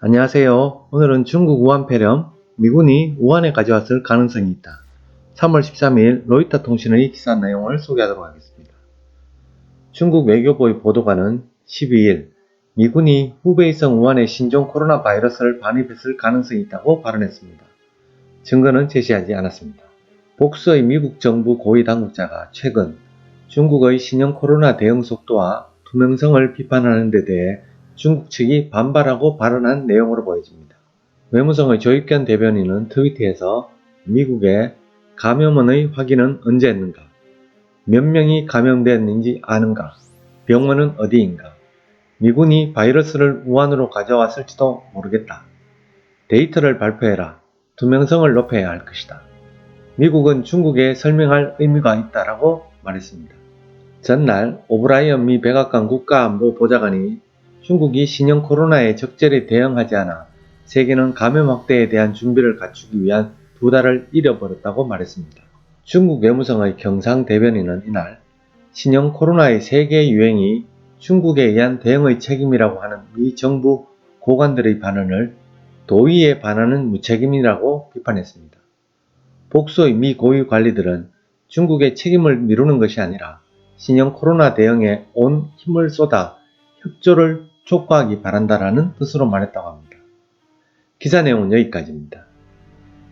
안녕하세요. 오늘은 중국 우한 폐렴, 미군이 우한에 가져왔을 가능성이 있다. 3월 13일 로이터 통신의 기사 내용을 소개하도록 하겠습니다. 중국 외교부의 보도관은 12일 미군이 후베이성 우한에 신종 코로나 바이러스를 반입했을 가능성이 있다고 발언했습니다. 증거는 제시하지 않았습니다. 복수의 미국 정부 고위 당국자가 최근 중국의 신형 코로나 대응 속도와 투명성을 비판하는 데 대해 중국 측이 반발하고 발언한 내용으로 보여집니다. 외무성의 조익견 대변인은 트위터에서 미국의 감염원의 확인은 언제 했는가? 몇 명이 감염됐는지 아는가? 병원은 어디인가? 미군이 바이러스를 우한으로 가져왔을지도 모르겠다. 데이터를 발표해라. 투명성을 높여야 할 것이다. 미국은 중국에 설명할 의무가 있다라고 말했습니다. 전날 오브라이언 미 백악관 국가안보 보좌관이 중국이 신형 코로나에 적절히 대응하지 않아 세계는 감염 확대에 대한 준비를 갖추기 위한 2달을 잃어버렸다고 말했습니다. 중국 외무성의 경상 대변인은 이날 신형 코로나의 세계 유행이 중국에 의한 대응의 책임이라고 하는 미 정부 고관들의 반응을 도의에 반하는 무책임이라고 비판했습니다. 복수의 미 고위 관리들은 중국의 책임을 미루는 것이 아니라 신형 코로나 대응에 온 힘을 쏟아 협조를 촉구하기 바란다라는 뜻으로 말했다고 합니다. 기사 내용은 여기까지입니다.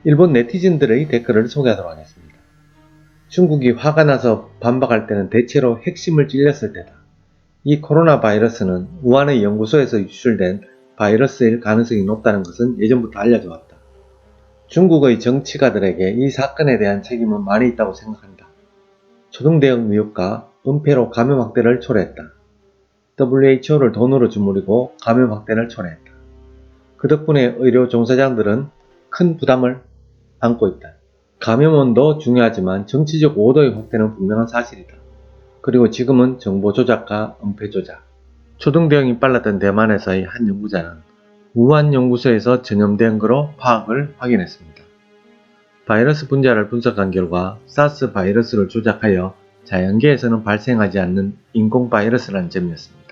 일본 네티즌들의 댓글을 소개하도록 하겠습니다. 중국이 화가 나서 반박할 때는 대체로 핵심을 찔렸을 때다. 이 코로나 바이러스는 우한의 연구소에서 유출된 바이러스일 가능성이 높다는 것은 예전부터 알려져 왔다. 중국의 정치가들에게 이 사건에 대한 책임은 많이 있다고 생각한다. 초등대형 미국과 은폐로 감염 확대를 초래했다. WHO를 돈으로 주무리고 감염 확대를 초래했다. 그 덕분에 의료 종사자들은 큰 부담을 안고 있다. 감염원도 중요하지만 정치적 오도의 확대는 분명한 사실이다. 그리고 지금은 정보 조작과 은폐 조작. 초등대형이 빨랐던 대만에서의 한 연구자는 우한 연구소에서 전염된 거로 파악을 확인했습니다. 바이러스 분자를 분석한 결과 사스 바이러스를 조작하여 자연계에서는 발생하지 않는 인공 바이러스라는 점이었습니다.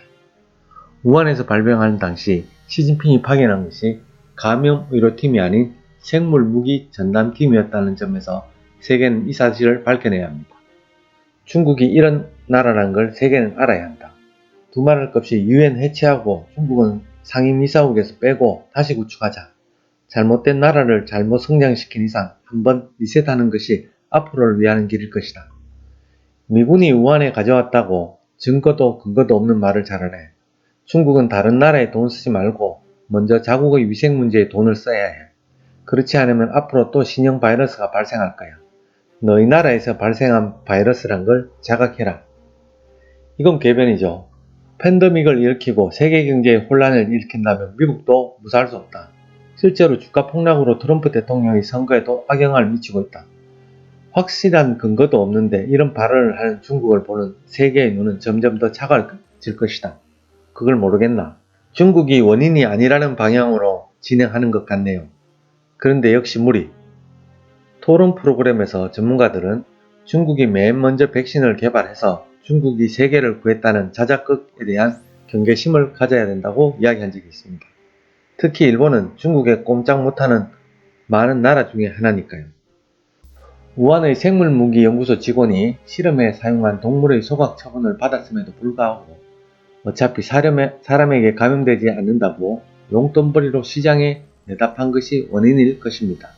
우한에서 발병하는 당시 시진핑이 파견한 것이 감염 의료팀이 아닌 생물무기 전담팀이었다는 점에서 세계는 이 사실을 밝혀내야 합니다. 중국이 이런 나라란 걸 세계는 알아야 한다. 두말할 것 없이 유엔 해체하고 중국은 상임이사국에서 빼고 다시 구축하자. 잘못된 나라를 잘못 성장시킨 이상 한번 리셋하는 것이 앞으로를 위하는 길일 것이다. 미군이 우한에 가져왔다고 증거도 근거도 없는 말을 잘하네. 중국은 다른 나라에 돈 쓰지 말고 먼저 자국의 위생 문제에 돈을 써야 해. 그렇지 않으면 앞으로 또 신형 바이러스가 발생할 거야. 너희 나라에서 발생한 바이러스란 걸 자각해라. 이건 궤변이죠. 팬데믹을 일으키고 세계 경제에 혼란을 일으킨다면 미국도 무사할 수 없다. 실제로 주가 폭락으로 트럼프 대통령이 선거에도 악영향을 미치고 있다. 확실한 근거도 없는데 이런 발언을 하는 중국을 보는 세계의 눈은 점점 더 차가워질 것이다. 그걸 모르겠나? 중국이 원인이 아니라는 방향으로 진행하는 것 같네요. 그런데 역시 무리. 토론 프로그램에서 전문가들은 중국이 맨 먼저 백신을 개발해서 중국이 세계를 구했다는 자작극에 대한 경계심을 가져야 된다고 이야기한 적이 있습니다. 특히 일본은 중국에 꼼짝 못하는 많은 나라 중에 하나니까요. 우한의 생물무기연구소 직원이 실험에 사용한 동물의 소각 처분을 받았음에도 불구하고 어차피 사람에게 감염되지 않는다고 용돈벌이로 시장에 내다 판 것이 원인일 것입니다.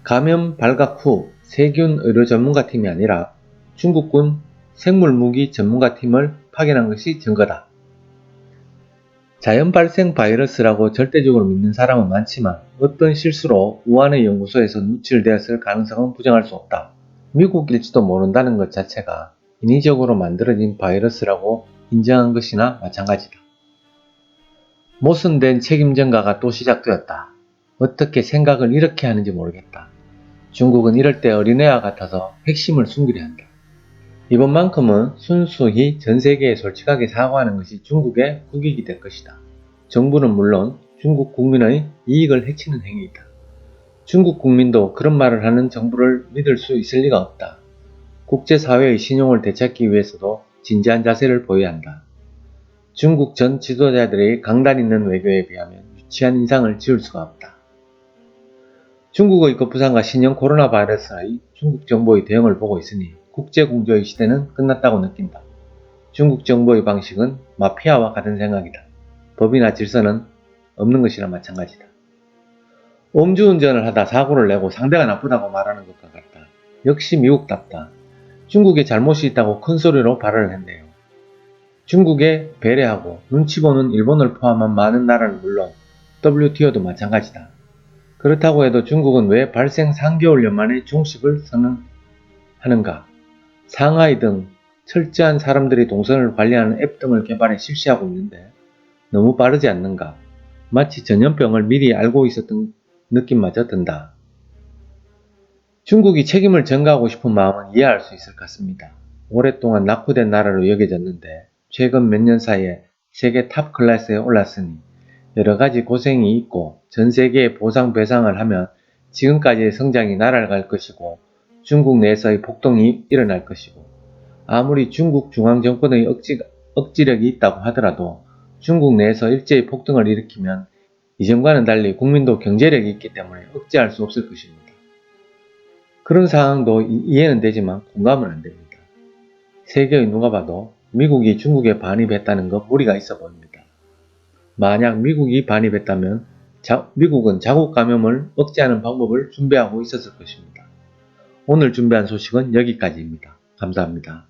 감염 발각 후 세균 의료 전문가팀이 아니라 중국군 생물무기 전문가팀을 파견한 것이 증거다. 자연 발생 바이러스라고 절대적으로 믿는 사람은 많지만 어떤 실수로 우한의 연구소에서 누출되었을 가능성은 부정할 수 없다. 미국일지도 모른다는 것 자체가 인위적으로 만들어진 바이러스라고 인정한 것이나 마찬가지다. 모순된 책임 전가가 또 시작되었다. 어떻게 생각을 이렇게 하는지 모르겠다. 중국은 이럴 때 어린애와 같아서 핵심을 숨기려 한다. 이번만큼은 순수히 전세계에 솔직하게 사과하는 것이 중국의 국익이 될 것이다. 정부는 물론 중국 국민의 이익을 해치는 행위이다. 중국 국민도 그런 말을 하는 정부를 믿을 수 있을 리가 없다. 국제사회의 신용을 되찾기 위해서도 진지한 자세를 보여야 한다. 중국 전 지도자들의 강단 있는 외교에 비하면 취한 인상을 지울 수가 없다. 중국의 급부상과 신형 코로나 바이러스의 중국 정부의 대응을 보고 있으니 국제공조의 시대는 끝났다고 느낀다. 중국 정부의 방식은 마피아와 같은 생각이다. 법이나 질서는 없는 것이나 마찬가지다. 음주운전을 하다 사고를 내고 상대가 나쁘다고 말하는 것과 같다. 역시 미국답다. 중국에 잘못이 있다고 큰 소리로 발언을 했네요. 중국에 배려하고 눈치 보는 일본을 포함한 많은 나라는 물론 WTO도 마찬가지다. 그렇다고 해도 중국은 왜 발생 3개월여 만에 중식을 선언하는가? 상하이 등 철저한 사람들이 동선을 관리하는 앱 등을 개발해 실시하고 있는데 너무 빠르지 않는가? 마치 전염병을 미리 알고 있었던 느낌마저 든다. 중국이 책임을 전가하고 싶은 마음은 이해할 수 있을 것 같습니다. 오랫동안 낙후된 나라로 여겨졌는데 최근 몇 년 사이에 세계 탑 클래스에 올랐으니 여러가지 고생이 있고 전 세계에 보상 배상을 하면 지금까지의 성장이 날아갈 것이고 중국 내에서의 폭동이 일어날 것이고 아무리 중국 중앙정권의 억지력이 있다고 하더라도 중국 내에서 일제히 폭동을 일으키면 이전과는 달리 국민도 경제력이 있기 때문에 억제할 수 없을 것입니다. 그런 상황도 이해는 되지만 공감은 안 됩니다. 세계의 누가 봐도 미국이 중국에 반입했다는 것 무리가 있어 보입니다. 만약 미국이 반입했다면 미국은 자국 감염을 억제하는 방법을 준비하고 있었을 것입니다. 오늘 준비한 소식은 여기까지입니다. 감사합니다.